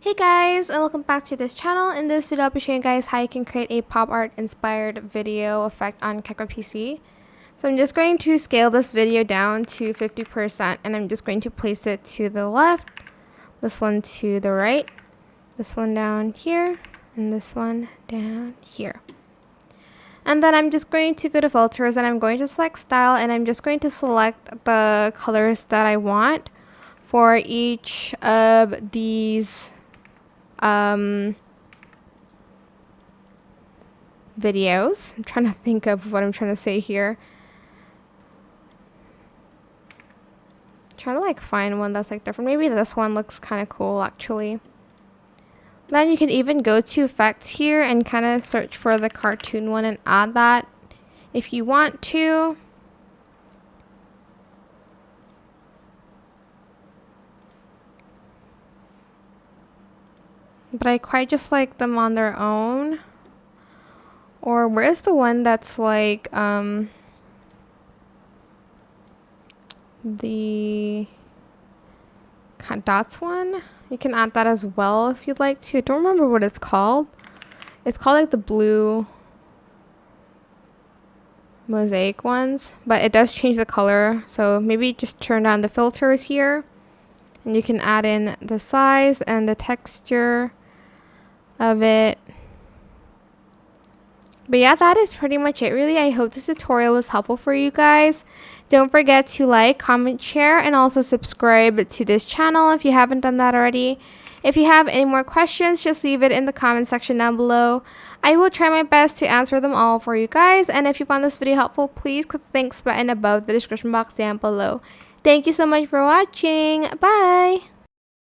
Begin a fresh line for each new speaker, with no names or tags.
Hey guys, and welcome back to this channel. In this video I'll be showing you guys how you can create a pop art inspired video effect on CapCut PC. So I'm just going to scale this video down to 50% and I'm just going to place it to the left, this one to the right, this one down here, and this one down here. And then I'm just going to go to filters and I'm going to select style and I'm just going to select the colors that I want for each of these videos. I'm trying to think of what I'm trying to say here. I'm trying to like find one that's like different. Maybe this one looks kind of cool actually. Then you can even go to effects here and kind of search for the cartoon one and add that if you want to. But I quite just like them on their own. Or where's the one that's like the dots one? You can add that as well if you'd like to. I don't remember what it's called. It's called like the blue mosaic ones, but it does change the color. So maybe just turn down the filters here and you can add in the size and the texture of it. But yeah, that is pretty much it really. I hope this tutorial was helpful for you guys. Don't forget to like, comment, share, and also subscribe to this channel if you haven't done that already. If you have any more questions, just leave it in the comment section down below. I will try my best to answer them all for you guys. And if you found this video helpful, please click the thanks button above the description box down below. Thank you so much for watching. Bye!